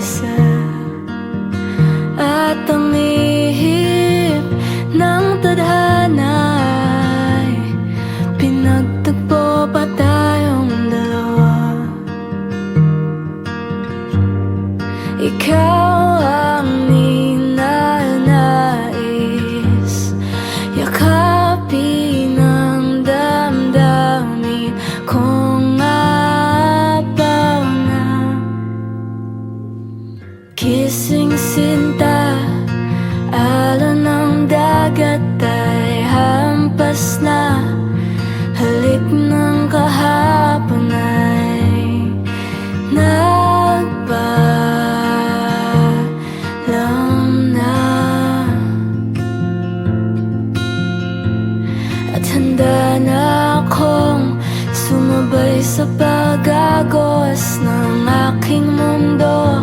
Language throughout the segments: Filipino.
mag-isa. At ang ihip ng tadhana ay pinagtagpo pa tayong dalawa. Ikaw ang ninanais, yakapin ang damdamin kong apaw na. Kising sinta, alon ng dagat ay hampas na. Halik ng kahapon ay nagpaalam na. At handa na akong sumabay sa pag-agos ng aking mundo.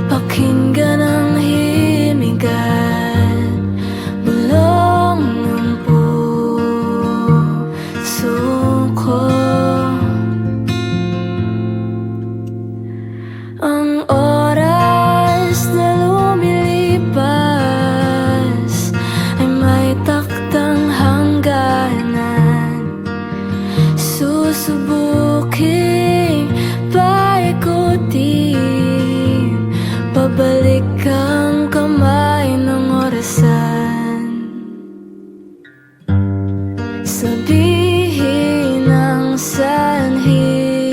Pakinggan ang himigan, bulong ng puso ko. Ang oras na lumilipas ay may taktang hangganan. Susubuking paikutin, pabalik ang kamay ng orasan. Sabihin ang sanhi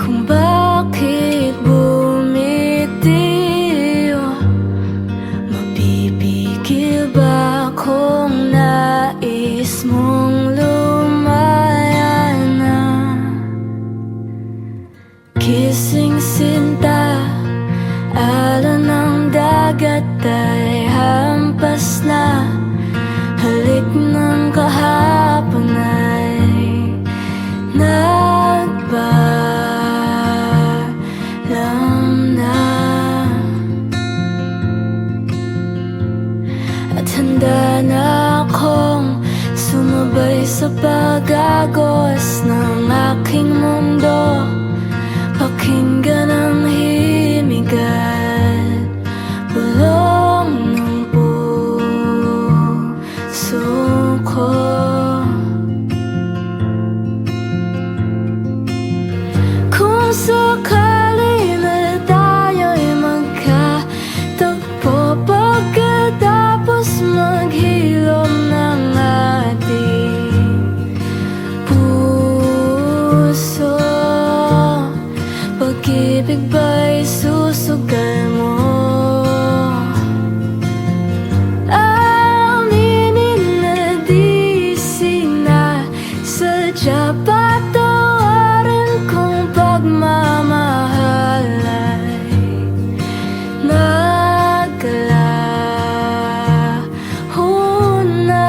kung bakit bumitiw. Mapipigil ba kung nais mong lumaya na? Kising sinta, alon ng dagat ay hampas na. Halik ng kahapon ay nagpaalam na. At handa na akong sumabay sa pag-agos ng aking mundo. Pakinggan ang himigan, bulong ng puso ko. Kung sakali na tayo'y magkatagpo, pagkatapos maghilom ng ating puso, pag-ibig ba'y susugal mo? Aminin na di sinasadya, patawarin kung pagmamahal ay naglaho na.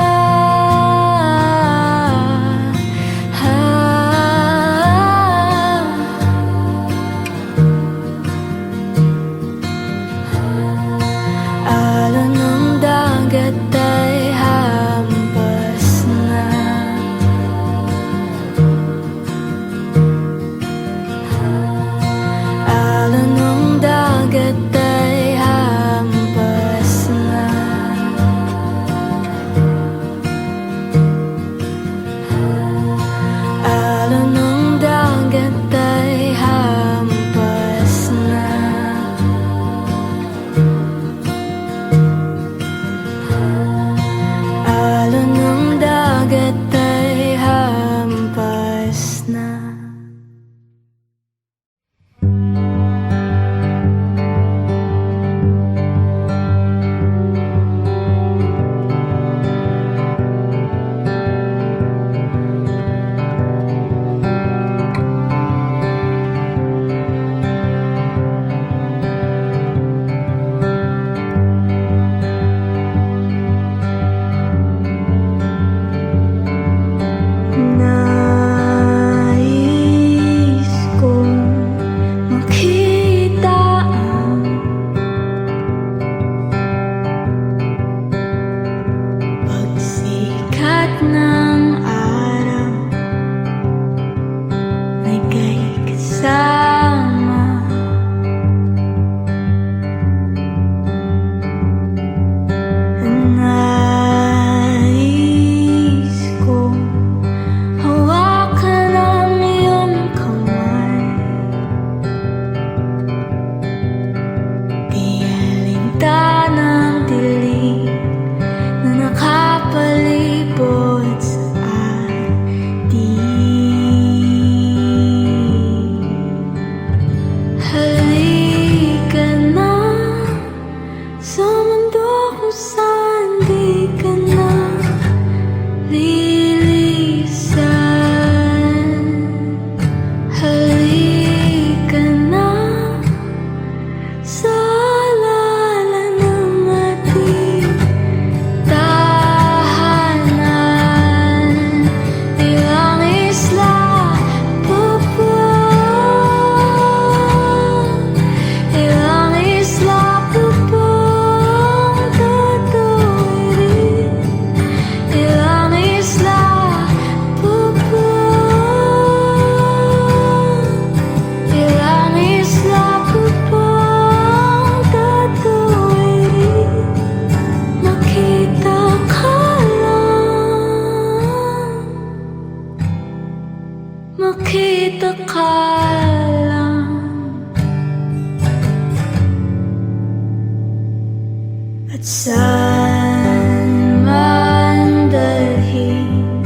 at saan man dalhin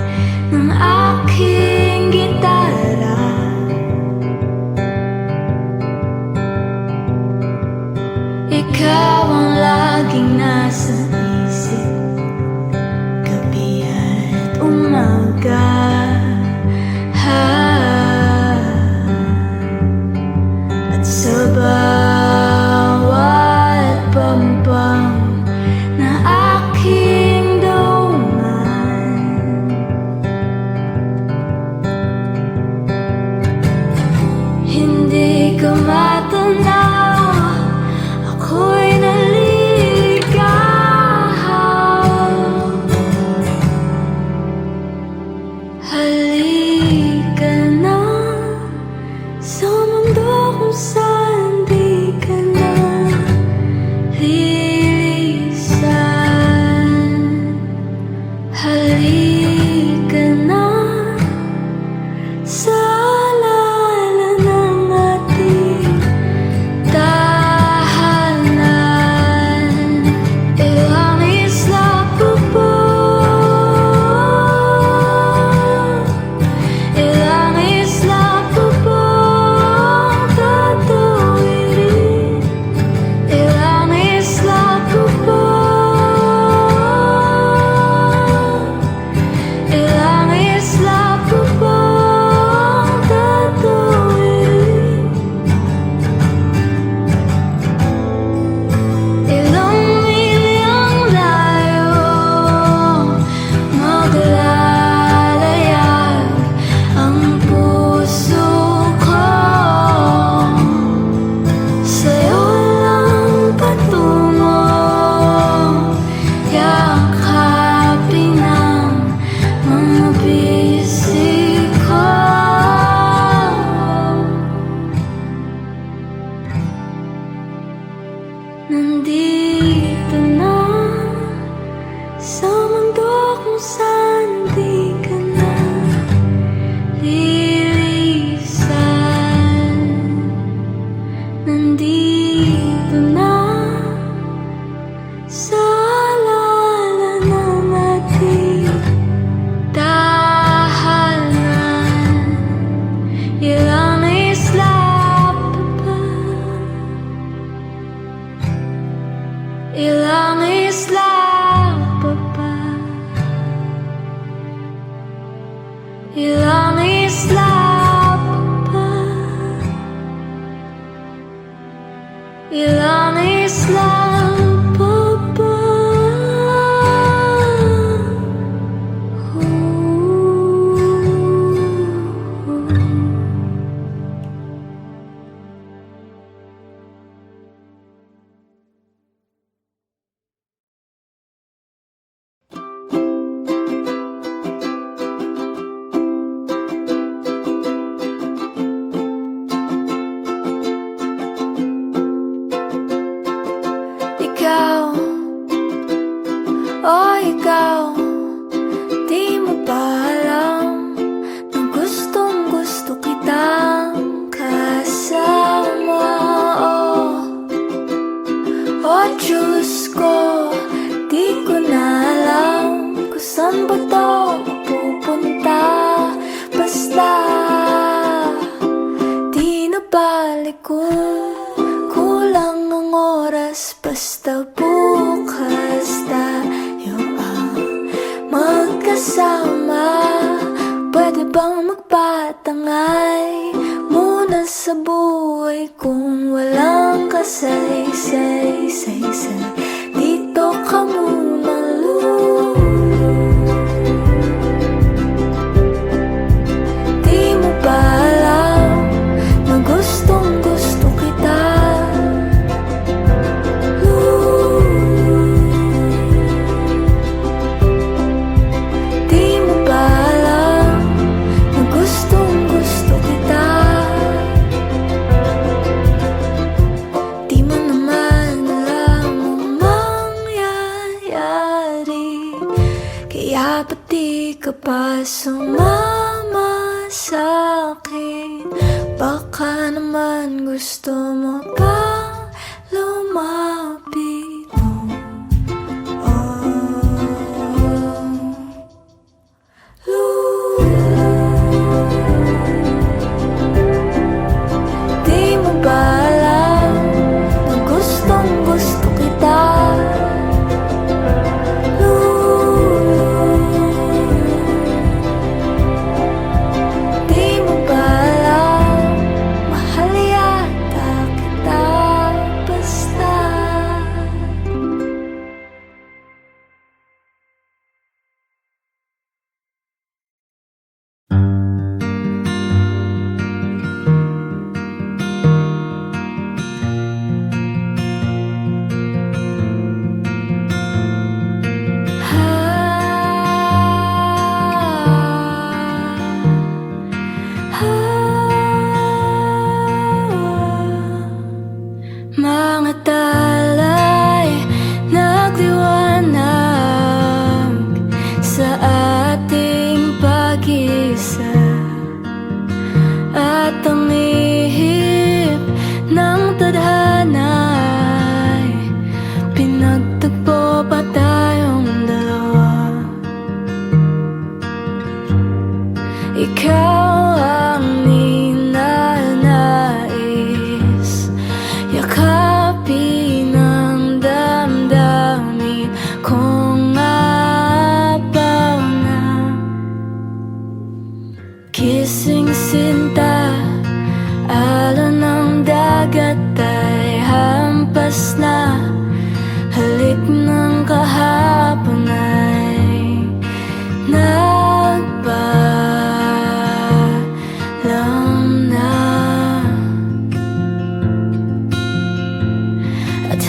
ng aking gitara. Ikaw ang laging nasa isip, gabi at umaga. At sa bawat pampang na aking duman, hindi ka matanaw, ako'y naligaw. Halika na sa mundo kung saan di ka na lilisan. Halika na sa alala ng ating tahanan. Ilang isla pa ba? Ilang isla pa ba ang tatawirin? Ilang isla pa ba? Ilang isla pa ba ang tatawirin? Ilang milyang layo maglalayag ang puso ko, sa'yo lang patungo, yakapin ang mga bisig ko. Nandito na sa mundo kung saan di ka na lilisan. Nandito na sa alala ng ating tahanan. Ilang isla pa ba? Ilang isla pa ba? Ilang isla pa ba? Ilang isla pa ba? Ikaw, oh ikaw, di mo ba alam na gustong gusto kitang kasama? Oh Diyos ko, di ko na alam kung saan ba to pupunta. Basta di na balik ko, kulang ang oras. Basta bukas tayo ang magkasama. Pwede bang magpatangay muna sa buhay kung walang kasay-say-say-say? Dito ka muna, di mo ba alam na gustong gusto kita? Di mo ba alam na gustong gusto kita? Di mo naman alam ang mangyayari, kaya pati ka pa sumama sa'kin. Baka naman gusto mo pa lumapit.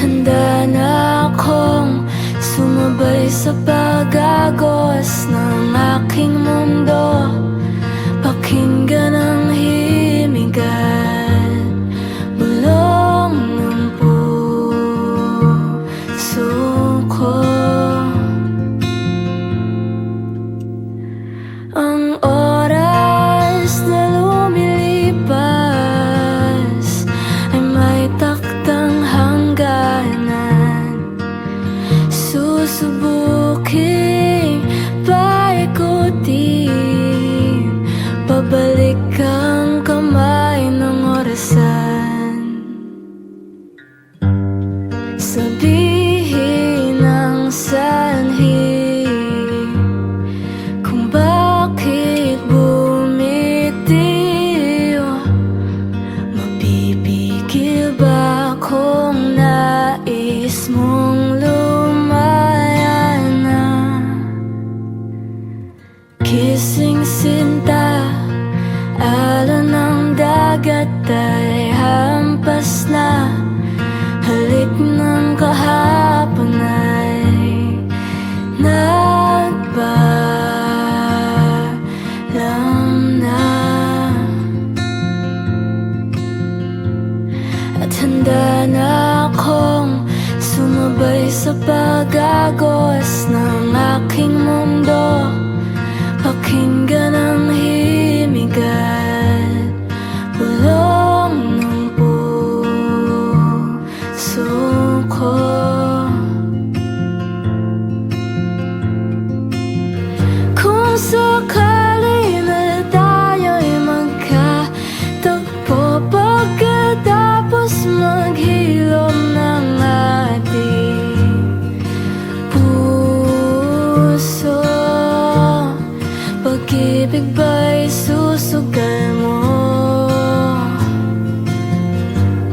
handa na akong sumabay sa pag-agos ng aking mundo. Pakinggan ang himigat, bulong ng puso ko. Ang oras na lumilipas ay may taktang hangganan. Susubuking paikutin, pabalik ang kamay ng orasan. Sabihin ang sanhi kung bakit bumitiw. Mapipigil ba kung nais mong lumaya na? Kising sinta, alon ng dagat ay hampas na. Halik ng kahapon ay nagpaalam na. At handa na akong sumabay sa pag-agos ng aking mundo. Pakinggan ang himigat, bulong ng puso ko. Kung sakali na tayo'y magkatagpo, pagkatapos maghilom ng ating puso, pag-ibig ba'y susugal mo?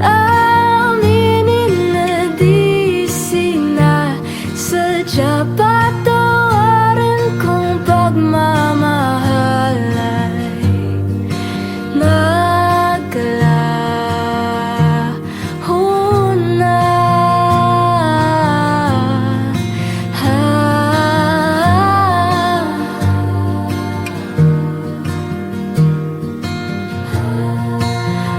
Aminin na di sinasadya, patawarin kung pagmamahal ay naglaho na.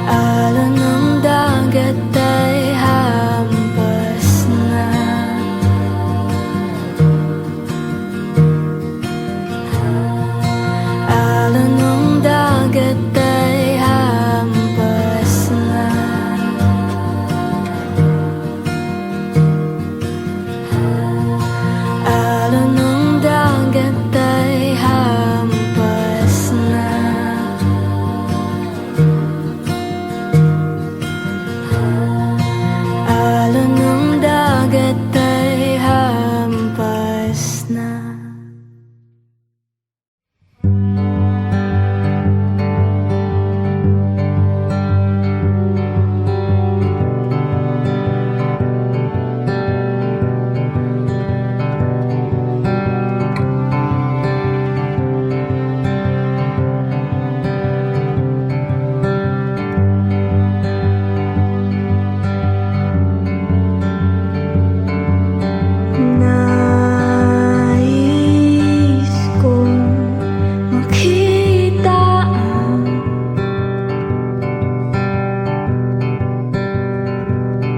Alon ng dagat ay hampas na. Alon ng dagat ay hampas na. Alon ng dagat ay hampas na. Alon ng dagat ay hampas na. Nais kong makita ang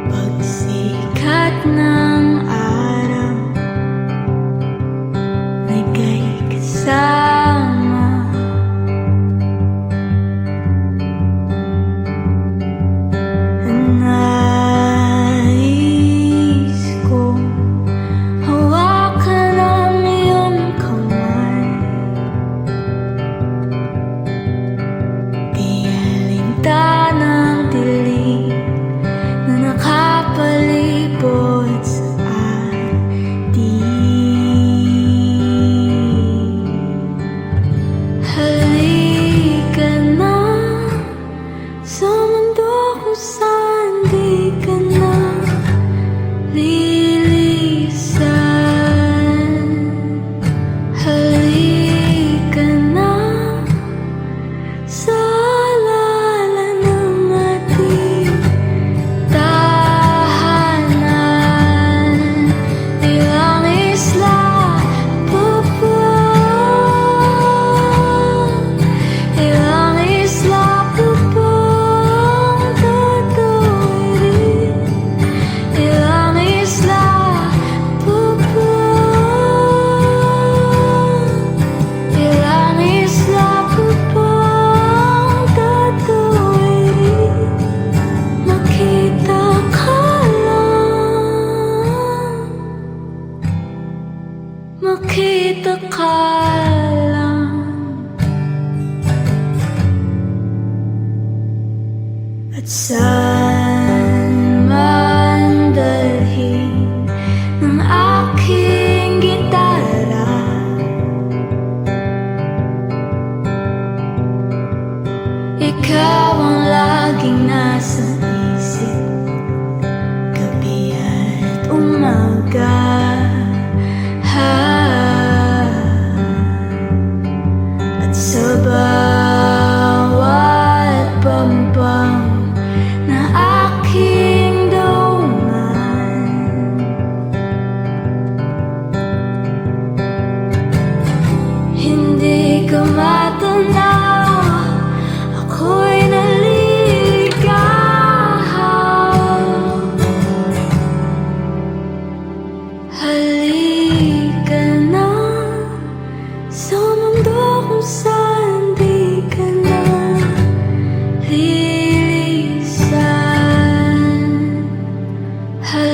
pagsikat ng araw, nagay kasama. Nais kong hawakan ang iyong kamay, di alintana ng dilim na nakapalibot sa atin. Halika na sa mundo kung saan di ka na lilisan. Halika na sa alala ng ating tahanan.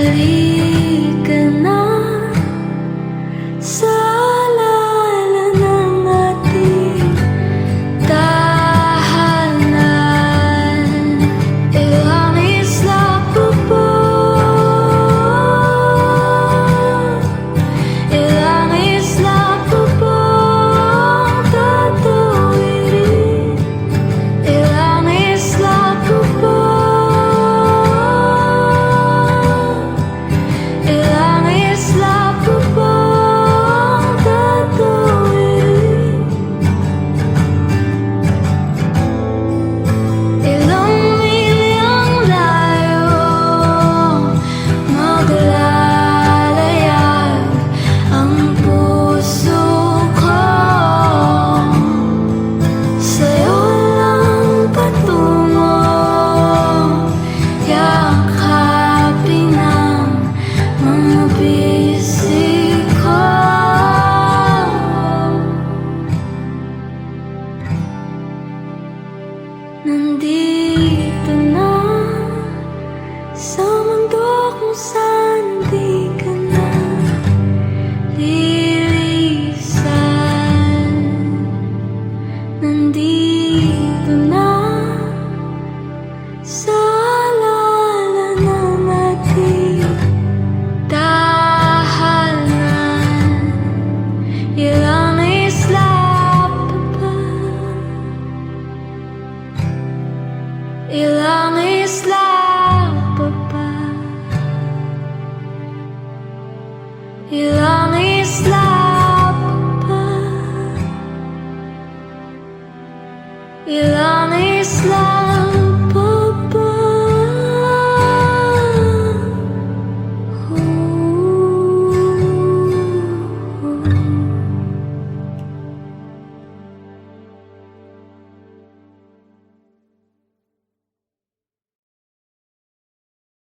halika na sa alaala ng ating tahanan. Ilang isla pa ba? Ilang isla pa ba ang tatawirin? Ilang isla pa ba? Ilang isla pa ba ang tatawirin? Ilang milyang layo maglalayag ang puso ko. Sa'yo lang patungo, yakapin ang mga bisig ko. Nandito na sa mundo kung saan